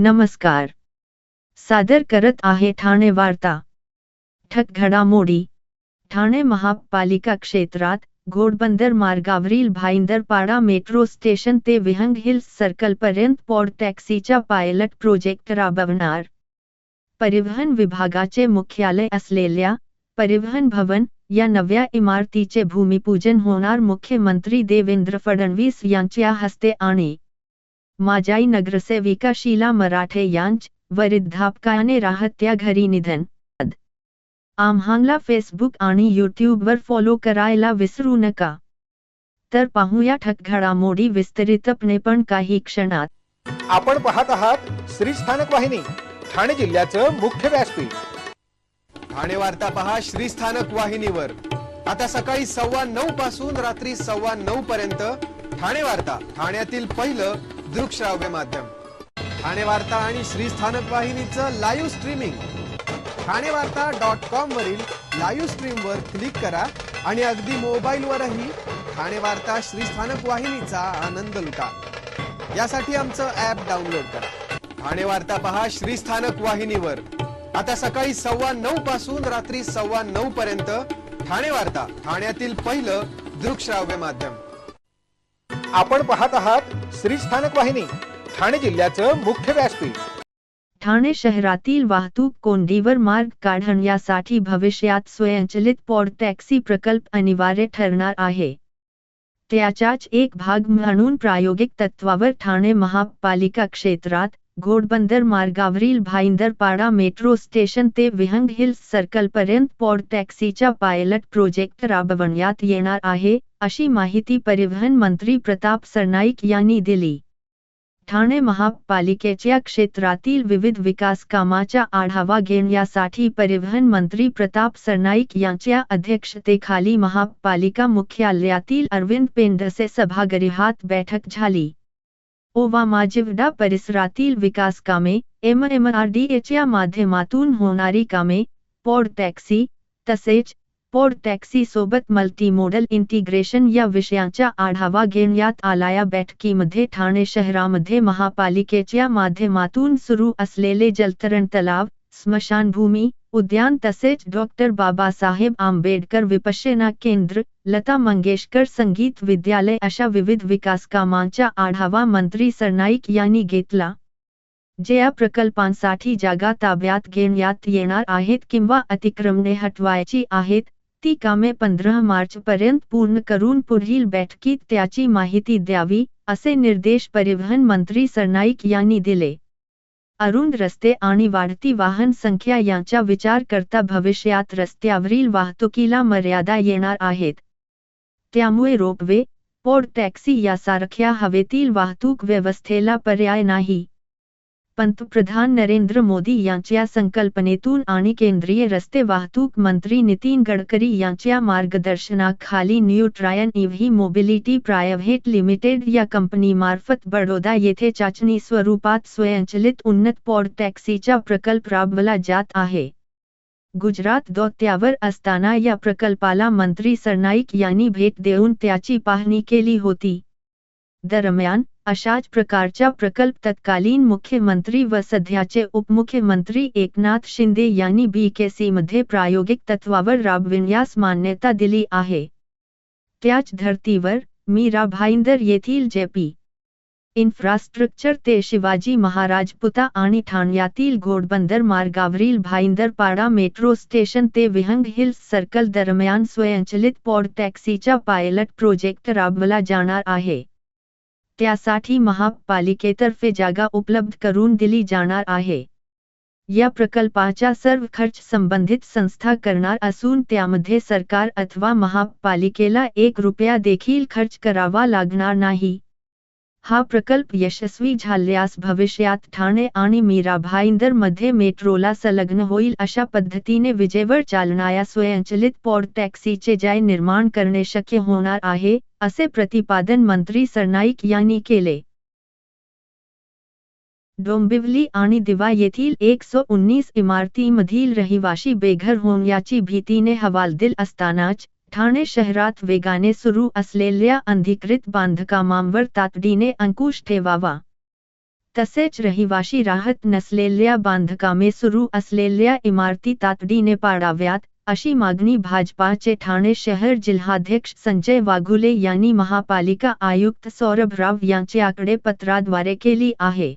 नमस्कार. सादर करत आहे ठाणे वार्ता. ठक घडामोडी. ठाणे महापालिका क्षेत्रात घोडबंदर मार्गावरील भाईंदरपाडा मेट्रो स्टेशन ते विहंग हिल्स सर्कलपर्यंत पॉड टॅक्सीचा पायलट प्रोजेक्ट राबवणार. परिवहन विभागाचे मुख्यालय असलेल्या परिवहन भवन या नव्या इमारतीचे भूमिपूजन होणार मुख्यमंत्री देवेंद्र फडणवीस यांच्या हस्ते आणि माजी नगरसेविका शीला मराठे यांच वृद्धापकाळाने राहत्या घरी निधन. आम्हाला फेसबुक आणि यूट्यूबवर फॉलो करायला विसरू नका. तर पाहूया ठक घडामोडी विस्तारितपणे पण काही क्षणात. आपण पाहत आहात श्री स्थानक वाहिनी, ठाणे जिल्ह्याचं मुख्य व्यासपीठ. ठाणे वार्ता पहा श्री स्थानक वाहिनीवर. आता सकाळी 9:15 पासून रात्री 9:15 पर्यंत ठाणे वार्ता, ठाण्यातील पहिलं दृकश्राव्य माध्यम. ठाणे वार्ता आणि श्री स्थानक वाहिनीचं लाईव्ह स्ट्रीमिंग ठाणेवार्ता.com वरील लाईव्ह स्ट्रीमवर क्लिक करा आणि अगदी मोबाईलवरही ठाणे वार्ता श्री स्थानक वाहिनीचा आनंद लुटा. यासाठी आमचं ॲप डाउनलोड करा. ठाणे वार्ता पहा श्री स्थानक वाहिनीवर. आता सकाळी 9:15 पासून रात्री 9:15 पर्यंत ठाणे वार्ता, ठाण्यातील पहिलं दृकश्राव्य माध्यम. आपण पाहत आहात श्री स्थानक वाहिनी, ठाणे जिल्ह्याचं मुख्य व्यासपीठ. ठाणे शहरातील वाहतूक कोंडीवर मार्ग काढण्यासाठी भविष्यात स्वयंचलित पॉड टॅक्सी प्रकल्प अनिवार्य ठरणार आहे. त्याचाच एक भाग म्हणून प्रायोगिक तत्वावर ठाणे महापालिका क्षेत्रात घोडबंदर मार्गावरील भाईंदरपाडा मेट्रो स्टेशन ते विहंग हिल्स सर्कलपर्यंत पॉड टॅक्सीचा पायलट प्रोजेक्ट राबवण्यात येणार आहे, अशी माहिती परिवहन मंत्री प्रताप सरनाईक यांनी दिली. ठाणे महापालिकेच्या क्षेत्रातील विविध विकास कामाचा आढावा घेण्यासाठी परिवहन मंत्री प्रताप सरनाईक यांच्या अध्यक्षतेखाली महापालिका मुख्यालयातील अरविंद पेंडसे सभागृहात बैठक झाली. ओवामाजिवडा परिसरातील विकास कामे, MMRDAच्या माध्यमातून होणारी कामे, पॉड टॅक्सी तसेच पॉड टॅक्सी सोबत मल्टीमोडल इंटिग्रेशन या विषयांचा आढावा घेण्यात आलाया बैठकीमध्ये ठाणे शहरामध्ये महापालिकेच्या माध्यमातून सुरू असलेले जलतरण तलाव, स्मशानभूमी, उद्यान तसेच डॉ. बाबासाहेब आंबेडकर विपश्यना केंद्र, लता मंगेशकर संगीत विद्यालय अशा विविध विकास कामांचा आढावा मंत्री सरनाईक यांनी घेतला. ज्या प्रकल्पांसाठी जागा ताब्यात घेण्यात येणार आहेत किंवा अतिक्रमणे हटवायची आहेत, ती कामे 15 मार्चपर्यंत पूर्ण करून पुढील बैठकीत त्याची माहिती द्यावी, असे निर्देश परिवहन मंत्री सरनाईक यांनी दिले. अरुंद रस्ते आणि वाढती वाहन संख्या यांचा विचार करता भविष्यात रस्त्यावरील वाहतुकीला मर्यादा येणार आहेत. त्यामुळे रोपवे, पॉड टॅक्सी यासारख्या हवेतील वाहतूक व्यवस्थेला पर्याय नाही. पंतप्रधान नरेंद्र मोदी यांच्या संकल्पनेतून आणि केंद्रीय रस्ते वाहतूक मंत्री नितीन गडकरी यांच्या मार्गदर्शनाखाली new Trion EV mobility private limited या कंपनीमार्फत बडोदा येथे चाचणी स्वरूपात स्वयंचलित उन्नत पॉड टॅक्सीचा प्रकल्प राबवला जात आहे. गुजरात दौऱ्यावर असताना या प्रकल्पाला मंत्री सरनाईक यांनी भेट देऊन त्याची पाहणी केली होती. दरम्यान अशाच प्रकारचा प्रकल्प तत्कालीन मुख्यमंत्री व सध्याचे उपमुख्यमंत्री एकनाथ शिंदे यांनी BKC प्रायोगिक तत्वावर राबविण्यास मान्यता दिली आहे. त्याच धर्तीवर मीरा भाईंदर येथील JP इन्फ्रास्ट्रक्चर ते शिवाजी महाराज पुतळा आणि ठाण्यातील घोडबंदर मार्गावरील भाईंदरपाडा मेट्रो स्टेशन ते विहंग हिल्स सर्कल दरम्यान स्वयंचलित पॉड टॅक्सीचा पायलट प्रोजेक्ट राबवला जाणार आहे. त्यासाठी महापालिकेतर्फे जागा उपलब्ध करून दिली जाणार आहे. या प्रकल्पाचा सर्व खर्च संबंधित संस्था करणार असून त्यामध्ये सरकार अथवा महापालिकेला 1 रुपया देखील खर्च करावा लागणार नाही. हा प्रकल्प यशस्वी झाल्यास भविष्यात ठाणे आणि मीरा भाईंदर मध्ये मेट्रोला संलग्न होईल अशा पद्धतीने विजेवर चालणाऱ्या स्वयंचलित पॉड टॅक्सीचे जाळे निर्माण करणे शक्य होणार आहे, असे प्रतिपादन मंत्री सरनाईक यांनी केले. डोंबिवली आणि दिवा येथील 119 इमारतींमधील रहिवाशी बेघर होण्याची भीतीने हवालदिल असतानाच ठाणे शहरात वेगाने सुरू असलेल्या अनधिकृत बांधकामांवर तातडीने अंकुश ठेवावा. तसेच रहिवाशी राहत नसलेल्या बांधकामे सुरू असलेल्या इमारती तातडीने पाडाव्यात, अशी मागणी भाजपाचे ठाणे शहर जिल्हाध्यक्ष संजय वाघुले यांनी महापालिका आयुक्त सौरभ राव यांच्याकडे पत्राद्वारे केली आहे.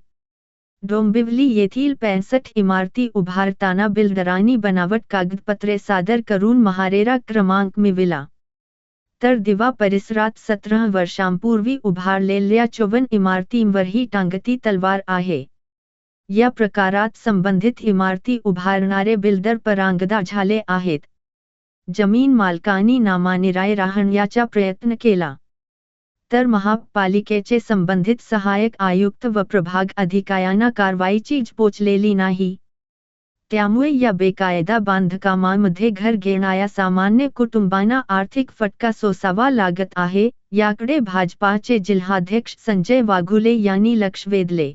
डोंबिवली येथील 65 इमारती उभारताना बिल्डरांनी बनावट कागदपत्रे सादर करून महारेरा क्रमांक मिळविला. तर दिवा परिसरात 17 वर्षांपूर्वी उभारलेल्या 54 इमारतींवरही टांगती तलवार आहे. या प्रकारात संबंधित इमारती उभारणारे बिल्डर परांगदा झाले आहेत. जमीन मालकांनी नामानिराय राहण्याचा प्रयत्न केला तर महापालिकेचे संबंधित सहाय्यक आयुक्त व प्रभाग अधिकाऱ्यांना कारवाईची पोचलेली नाही. त्यामुळे या बेकायदा बांधकामांमध्ये घर घेणाऱ्या सामान्य कुटुंबांना आर्थिक फटका सोसावा लागत आहे. याकडे भाजपाचे जिल्हाध्यक्ष संजय वाघुले यांनी लक्ष वेधले.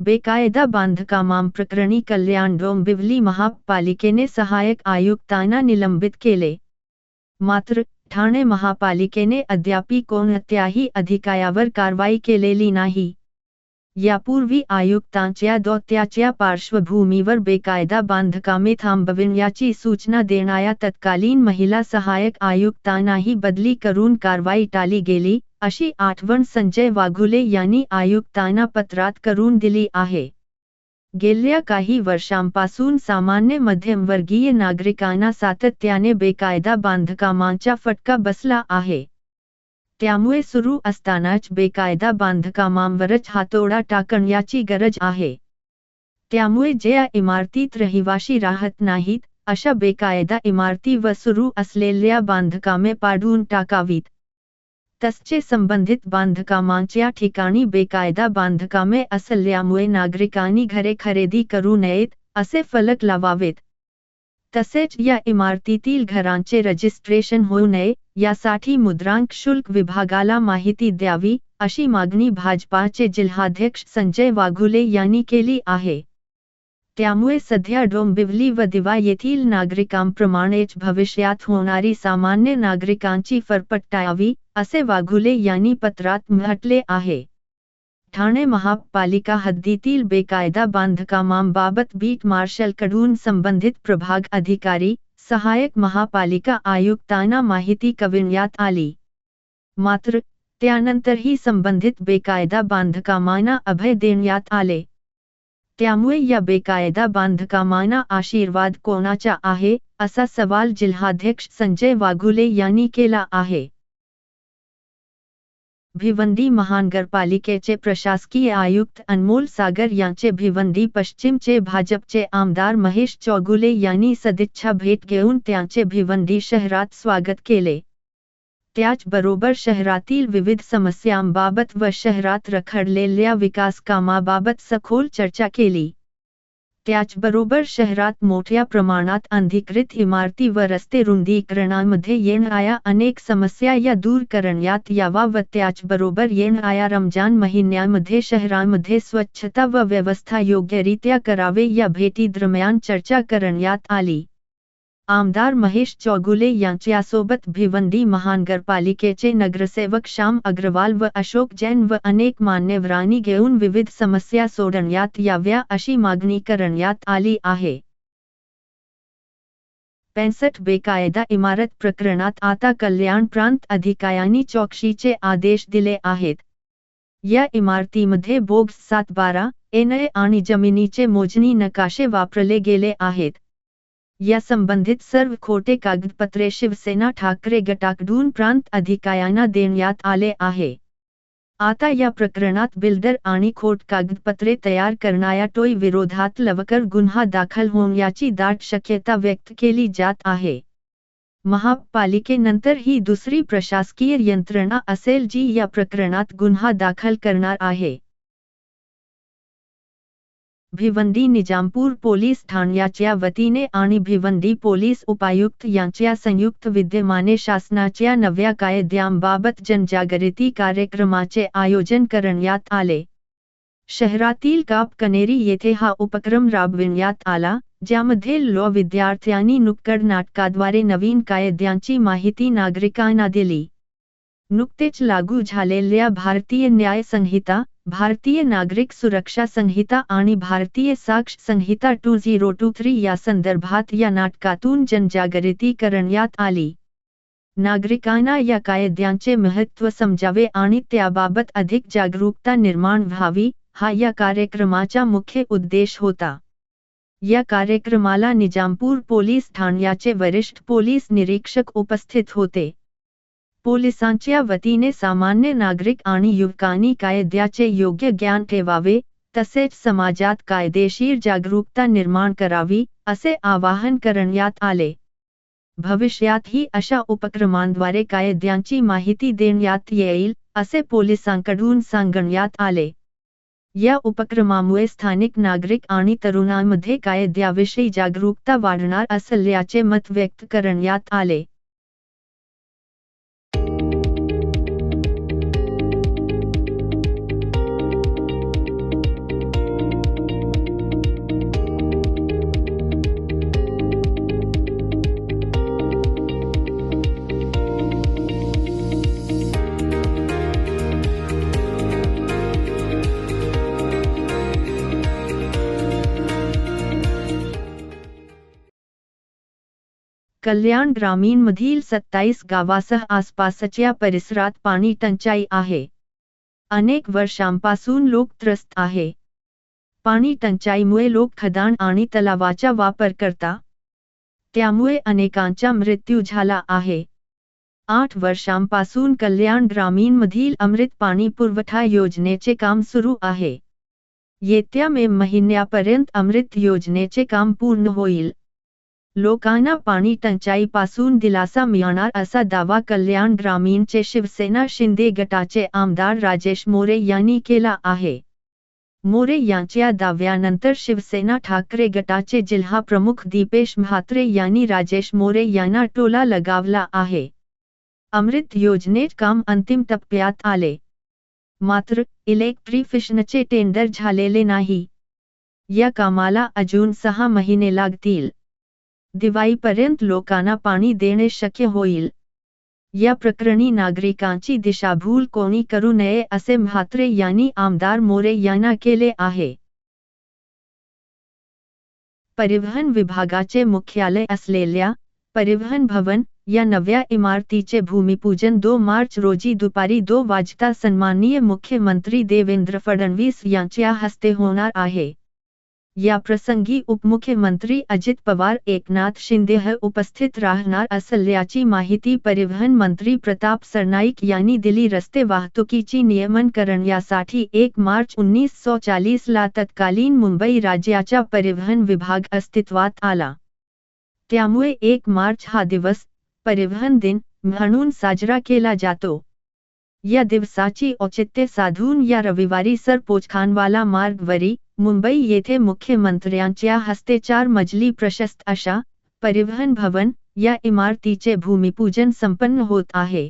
बेकायदा बांधकामांप्रकरणी कल्याण डोंबिवली महापालिकेने सहाय्यक आयुक्तांना निलंबित केले. मात्र ठाणे महापालिकेने अद्याप कोणत्याही अधिकाऱ्यावर कारवाई केलेली नाही. यापूर्वी आयुक्तांच्या दौत्याच्या पार्श्वभूमीवर बेकायदा बांधकामे थांबविण्याची सूचना देणाऱ्या तत्कालीन महिला सहाय्यक आयुक्तांनाही बदली करून कारवाई टाळली गेली, अशी आठवण संजय वाघुले यांनी आयुक्तांना पत्रात करून दिली आहे. गेल्या काही वर्षांपासून सामान्य मध्यमवर्गीय नागरिकांना सातत्याने बेकायदा बांधकामांचा फटका बसला आहे. त्यामुळे सुरू असतानाच बेकायदा बांधकामांवरच हातोडा टाकण्याची गरज आहे. त्यामुळे ज्या इमारतीत रहिवाशी राहत नाहीत, अशा बेकायदा इमारती व सुरू असलेल्या बांधकामे पाडून टाकावीत. तसचे संबंधित बांधकामांच्या ठिकाणी बेकायदा बांधकामे असल्यामुळे नागरिकांनी घरे खरेदी करू नयेत, असे फलक लावावेत. तसेच या इमारतीतील घरांचे रजिस्ट्रेशन होऊ नये, यासाठी मुद्रांक शुल्क विभागाला माहिती द्यावी, अशी मागणी भाजपाचे जिल्हाध्यक्ष संजय वाघुले यांनी केली आहे. त्यामुळे सध्या डोंबिवली व दिवा येथील नागरिकांप्रमाणेच भविष्यात होणारी सामान्य नागरिकांची फरफट टाळावी, असे वाघुले यांनी पत्रात म्हटले आहे. ठाणे महापालिका हद्दीतील बेकायदा बांधकामांबाबत बीट मार्शलकडून संबंधित प्रभाग अधिकारी, सहाय्यक महापालिका आयुक्तांना माहिती कळविण्यात आली. मात्र त्यानंतरही संबंधित बेकायदा बांधकामांना अभय देण्यात आले. त्यामुळे या बेकायदा बांधकामांना आशीर्वाद कोणाचा आहे, असा सवाल जिल्हाध्यक्ष संजय वाघुले यांनी केला आहे. भिवंडी महानगरपालिकेचे प्रशासकीय आयुक्त अनमोल सागर यांचे भिवंडी पश्चिमचे भाजपचे आमदार महेश चौगुले यांनी सदिच्छा भेट घेऊन त्यांचे भिवंडी शहरात स्वागत केले. त्याचबरोबर शहरातील विविध समस्यांबाबत व शहरात रखडलेल्या विकास कामाबाबत सखोल चर्चा केली. त्याचबरोबर शहरात मोठ्या प्रमाणात अनधिकृत इमारती व रस्ते रुंदीकरणामध्ये येणाऱ्या अनेक समस्या या दूर करण्यात यावा व त्याचबरोबर येणाऱ्या रमजान महिन्यामध्ये शहरामध्ये स्वच्छता व व्यवस्था योग्यरित्या करावे या भेटीदरम्यान चर्चा करण्यात आली. आमदार महेश चौगुले यांच्यासोबत भिवंडी महानगरपालिकेचे नगरसेवक श्याम अग्रवाल व अशोक जैन व अनेक मान्यवरांनी घेऊन विविध समस्या सोडवण्यात याव्या अशी मागणी करण्यात आली आहे. 65 बेकायदा इमारत प्रकरणात आता कल्याण प्रांत अधिकाऱ्यांनी चौकशीचे आदेश दिले आहेत. या इमारतीमध्ये बोगस 7-12 NA आणि जमिनीचे मोजणी नकाशे वापरले गेले आहेत. या संबंधित सर्व खोटे कागदपत्रे शिवसेना ठाकरे गटाकडून प्रांत अधिकाऱ्यांना देण्यात आले आहे. आता या प्रकरणात बिल्डर आणि खोट कागदपत्रे तयार करणाऱ्या टोळी विरोधात लवकर गुन्हा दाखल होण्याची दाट शक्यता व्यक्त केली जात आहे. महापालिकेनंतर ही दुसरी प्रशासकीय यंत्रणा असेल जी या प्रकरणात गुन्हा दाखल करणार आहे. भिवंडी निजामपूर पोलीस ठाण्याच्या वतीने आणि भिवंडी पोलीस उपायुक्त यांच्या संयुक्त विद्यमाने शासनाच्या नव्या कायद्यांबाबत जनजागृती कार्यक्रमाचे आयोजन करण्यात आले. शहरातील कापकनेरी येथे हा उपक्रम राबविण्यात आला, ज्यामध्ये लॉ विद्यार्थ्यांनी नुक्कड नाटकाद्वारे नवीन कायद्यांची माहिती नागरिकांना दिली. नुकतेच लागू झालेल्या भारतीय न्याय संहिता भारतीय नागरिक सुरक्षा संहिता आणि भारतीय साक्ष संहिता 2023 या संदर्भात या नाटकातून जनजागृती करण्यात आली. नागरिकांना या कायद्यांचे महत्त्व समजावे आणि त्याबाबत अधिक जागरूकता निर्माण व्हावी, हा या कार्यक्रमाचा मुख्य उद्देश होता. या कार्यक्रमाला निजामपूर पोलीस ठाण्याचे वरिष्ठ पोलीस निरीक्षक उपस्थित होते. पोलिसांच्या वतीने सामान्य नागरिक आणि युवकांनी कायद्याचे योग्य ज्ञान ठेवावे, तसेच समाजात कायदेशीर जागरूकता निर्माण करावी, असे आवाहन करण्यात आले. भविष्यातही अशा उपक्रमांद्वारे कायद्यांची माहिती देण्यात येईल, असे पोलिसांकडून सांगण्यात आले. या उपक्रमामुळे स्थानिक नागरिक आणि तरुणांमध्ये कायद्याविषयी जागरूकता वाढणार असल्याचे मत व्यक्त करण्यात आले. कल्याण ग्रामीणमधील 27 गावासह आसपासच्या परिसरात पाणी टंचाई आहे. अनेक वर्षांपासून लोक त्रस्त आहे. पाणी टंचाईमुळे लोक खदान आणि तलावाचा वापर करतात. त्यामुळे अनेकांचा मृत्यू झाला आहे. 8 वर्षांपासून कल्याण ग्रामीणमधील अमृत पाणी पुरवठा योजनेचे काम सुरू आहे. येत्या मे महिन्यापर्यंत अमृत योजनेचे काम पूर्ण होईल. लोकांना पाणी टंचाईपासून दिलासा मिळणार असा दावा कल्याण ग्रामीणचे शिवसेना शिंदे गटाचे आमदार राजेश मोरे यांनी केला आहे. मोरे यांच्या दाव्यानंतर शिवसेना ठाकरे गटाचे जिल्हा प्रमुख दीपेश म्हात्रे यांनी राजेश मोरे यांना टोला लगावला आहे. अमृत योजनेत काम अंतिम टप्प्यात आले. मात्र इलेक्ट्रिफिकेशनचे टेंडर झालेले नाही. या कामाला अजून 6 महिने लागतील. दिवाळीपर्यंत लोकांना पाणी देणे शक्य होईल. या प्रकरणी नागरिकांची दिशाभूल कोणी करू नये असे म्हात्रे यांनी आमदार मोरे यांना केले आहे. परिवहन विभागाचे मुख्यालय असलेल्या परिवहन भवन या नव्या इमारतीचे भूमिपूजन 2 मार्च रोजी दुपारी 2 वाजता सन्माननीय मुख्यमंत्री देवेंद्र फडणवीस यांच्या हस्ते होणार आहे. या प्रसंगी उपमुख्यमंत्री अजित पवार, एकनाथ शिंदे उपस्थित राहणार असल्याची माहिती परिवहन मंत्री प्रताप सरनाईक यांनी दिली. रस्ते वाहतुकीची नियमन करण्यासाठी 1 मार्च 1940 ला तत्कालीन मुंबई राज्याचा परिवहन विभाग अस्तित्वात आला. त्यामुळे 1 मार्च हा दिवस परिवहन दिन म्हणून साजरा केला जातो. या दिवसाची औचित्य साधून या रविवारी सरपोचखानवाला मार्गवरी मुंबई येथे मुख्यमंत्र्यांच्या हस्ते 4 मजली प्रशस्त अशा परिवहन भवन या इमारतीचे भूमिपूजन संपन्न होत आहे.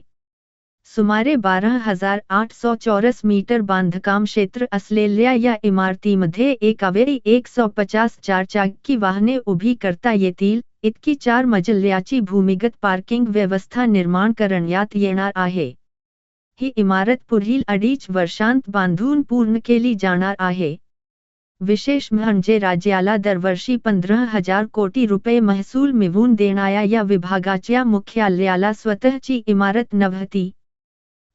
सुमारे 12,800 चौरस मीटर बांधकाम क्षेत्र असलेल्या या इमारतीमध्ये एकावेळी 150 चारचाकी वाहने उभी करता येतील इतकी 4 मजल्याची भूमिगत पार्किंग व्यवस्था निर्माण करण्यात येणार आहे. ही इमारत पुढील 2.5 वर्षांत बांधून पूर्ण केली जाणार आहे. विशेष म्हणजे राज्याला दरवर्षी 15,000 कोटी रुपये महसूल मिळवून देणाऱ्या या विभागाच्या मुख्यालयाला स्वतःची इमारत नव्हती.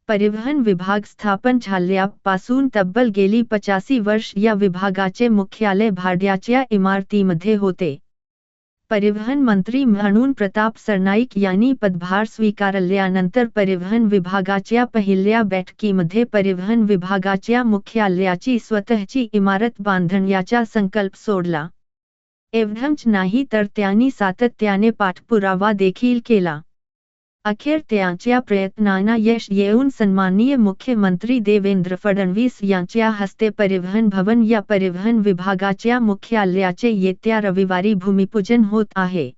परिवहन विभाग स्थापन झाल्यापासून तब्बल गेली 85 वर्ष या विभागाचे मुख्यालय भाड्याच्या इमारतीमध्ये होते. परिवहन मंत्री म्हणून प्रताप सरनाईक यांनी पदभार स्वीकारल्यानंतर परिवहन विभागाच्या पहिल्या बैठकीमध्ये परिवहन विभागाच्या मुख्यालयाची स्वतःची इमारत बांधण्याचा संकल्प सोडला. एवढंच नाही तर त्यांनी सातत्याने पाठपुरावा देखील केला. अखेर त्यांच्या प्रयत्नांना यश येऊन सन्माननीय मुख्यमंत्री देवेंद्र फडणवीस यांच्या हस्ते परिवहन भवन या परिवहन विभागाच्या मुख्यालयाचे येत्या रविवारी भूमिपूजन होत आहे.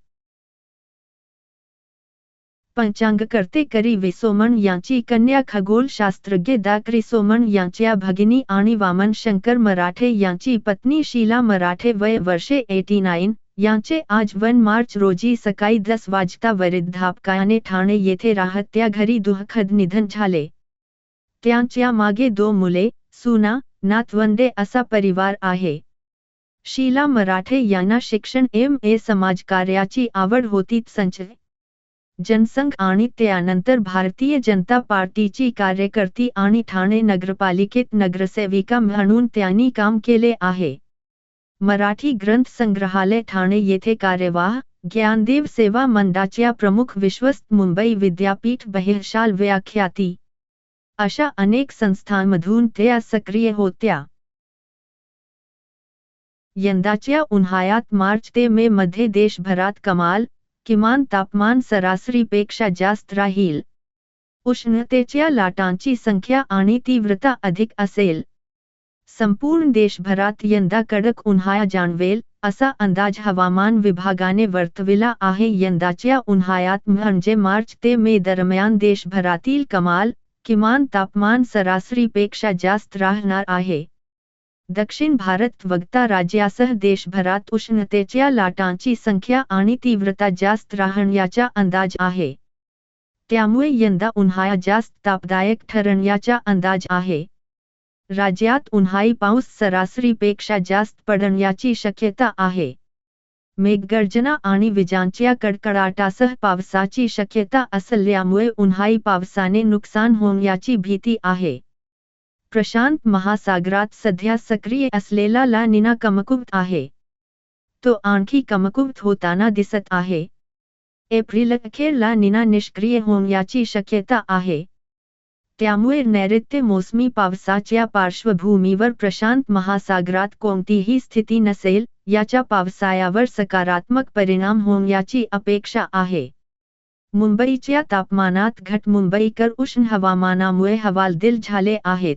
पंचांगकर्ते करी विसोमण यांची कन्या खगोलशास्त्रज्ञ डॉ. सोमण यांच्या भगिनी आणि वामन शंकर मराठे यांची पत्नी शीला मराठे वय वर्षे 89 यांचे आज 1 मार्च रोजी सकाळी 10 वाजता वृद्धापकाळाने ठाणे येथे राहत्या घरी दुःखद निधन झाले. त्यांच्या मागे 2 मुले, सुना, नातवंडे असा परिवार आहे. शीला मराठे यांना शिक्षण MA समाजकार्याची आवड होती. संचय जनसंघ आणि त्यानंतर भारतीय जनता पार्टीची कार्यकर्ती आणि ठाणे नगरपालिकेत नगरसेविका म्हणून त्यांनी काम केले आहे. मराठी ग्रंथ संग्रहालय ठाणे येथे कार्यवाह, ज्ञानदेव सेवा मंडळाच्या प्रमुख, विश्वस्त, मुंबई विद्यापीठ, बहिर्शाल व्याख्याती अशा अनेक संस्थांमधून त्या सक्रिय होत्या. यंदाच्या उन्हाळ्यात मार्च ते मे मध्ये देशभरात किमान तापमान सरासरीपेक्षा जास्त राहील. उष्णतेच्या लाटांची संख्या आणि तीव्रता अधिक असेल. संपूर्ण देशभरात यंदा कडक उन्हाळा जाणवेल असा अंदाज हवामान विभागाने वर्तविला आहे. यंदाच्या उन्हाळ्यात म्हणजे मार्च ते मे दरम्यान देशभरातील किमान तापमान सरासरीपेक्षा जास्त राहणार आहे. दक्षिण भारत वगळता राज्यासह देशभरात उष्णतेच्या लाटांची संख्या आणि तीव्रता जास्त राहण्याचा अंदाज आहे. त्यामुळे यंदा उन्हाळा जास्त तापदायक ठरण्याचा अंदाज आहे. राज्यात उन्हाळी पाऊस सरासरीपेक्षा जास्त पडण्याची शक्यता आहे. मेघगर्जना आणि विजांच्या कडकडाटासह पावसाची शक्यता असल्यामुळे उन्हाळी पावसाने नुकसान होण्याची भीती आहे. प्रशांत महासागरात सध्या सक्रिय असलेला ला निना कमकुवत आहे. तो आणखी कमकुवत होताना दिसत आहे. एप्रिल अखेर ला निना निष्क्रिय होण्याची शक्यता आहे. त्यामुळे नैऋत्य मोसमी पावसाच्या पार्श्वभूमीवर प्रशांत महासागरात कोणतीही स्थिती नसेल याचा पावसाळ्यावर सकारात्मक परिणाम होण्याची अपेक्षा आहे. मुंबईच्या तापमानात घट. मुंबईकर उष्ण हवामानामुळे हवालदिल झाले आहेत.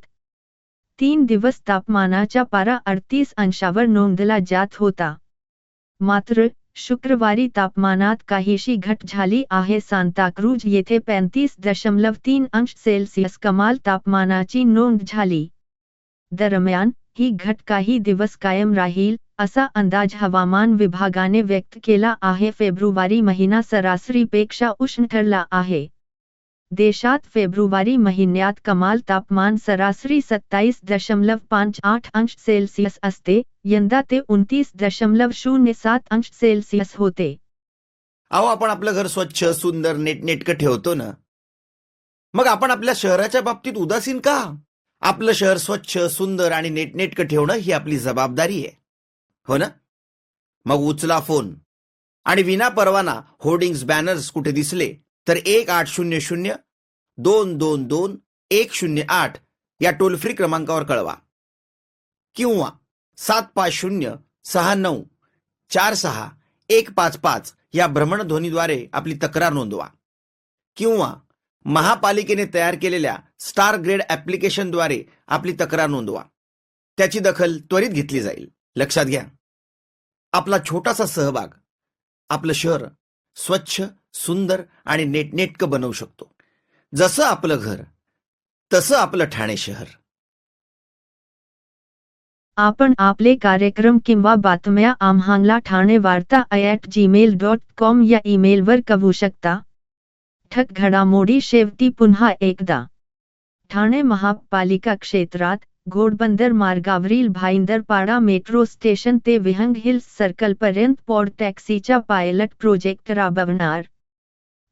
3 दिवस तापमानाचा पारा 38 अंशावर नोंदला जात होता. मात्र शुक्रवारी तापमानात काहीशी घट झाली आहे. सांताक्रूज येथे 35.3 अंश सेल्सिअस कमाल तापमानाची नोंद झाली. दरम्यान ही घट काही दिवस कायम राहील असा अंदाज हवामान विभागाने व्यक्त केला आहे. फेब्रुवारी महिना सरासरीपेक्षा उष्ण ठरला आहे. देशात फेब्रुवारी महिन्यात कमाल तापमान सरासरी 27.58 अंश सेल्सिअस असते. यंदा ते 29.07 अंश सेल्सिअस होते. अहो, आपण आपलं घर स्वच्छ, सुंदर, नेटनेटकं ठेवतो ना, मग आपण आपल्या शहराच्या बाबतीत उदासीन का? आपलं शहर स्वच्छ, सुंदर आणि नेटनेटकं ठेवणं ही आपली जबाबदारी आहे, हो ना? मग उचला फोन आणि विना परवाना होर्डिंग्स, बॅनर्स कुठे दिसले तर 1800-222-108 या टोल फ्री क्रमांकावर कळवा किंवा 75069464155 या भ्रमणध्वनीद्वारे आपली तक्रार नोंदवा किंवा महापालिकेने तयार केलेल्या स्टार ग्रेड ॲप्लिकेशनद्वारे आपली तक्रार नोंदवा. त्याची दखल त्वरित घेतली जाईल. लक्षात घ्या, आपला छोटासा सहभाग आपलं शहर स्वच्छ, सुंदर आणि नेटनेटकं बनवू शकतो. जसं आपलं घर तसं आपलं ठाणे शहर. आपण आपले कार्यक्रम किंवा बातम्या आम्हाला ठाणेवार्ता@gmail.com या ईमेलवर कळवू शकता. ठक घडामोडी शेवटी पुन्हा एकदा. ठाणे महापालिका क्षेत्रात घोडबंदर मार्गावरील भाईंदरपाडा मेट्रो स्टेशन ते विहंग हिल्स सर्कलपर्यंत पॉड टॅक्सीचा पायलट प्रोजेक्ट राबवणार.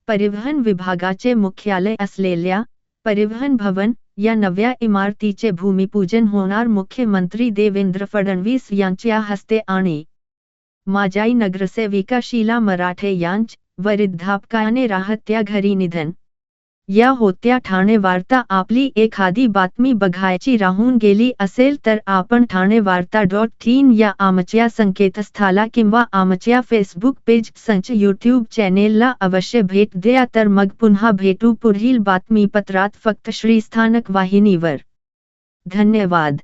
परिवहन विभागाचे मुख्यालय असलेल्या परिवहन भवन या नव्या इमारतीचे भूमिपूजन होणार. मुख्यमंत्री देवेंद्र फडणवीस यांच्या हस्ते आणि माजी नगरसेविका शीला मराठे वृद्धापकाळाने राहत्या घरी निधन. या होत्या ठाणे वार्ता. आपली एखादी बातमी बघायची राहून गेली असेल तर आपण ठाणेवार्ता.in या आमच्या संकेतस्थळाला किंवा आमच्या फेसबुक पेज संच यूट्यूब चॅनेलला अवश्य भेट द्या. तर मग पुन्हा भेटू पुढील बातमीपत्रात फक्त श्रीस्थानक वाहिनीवर. धन्यवाद.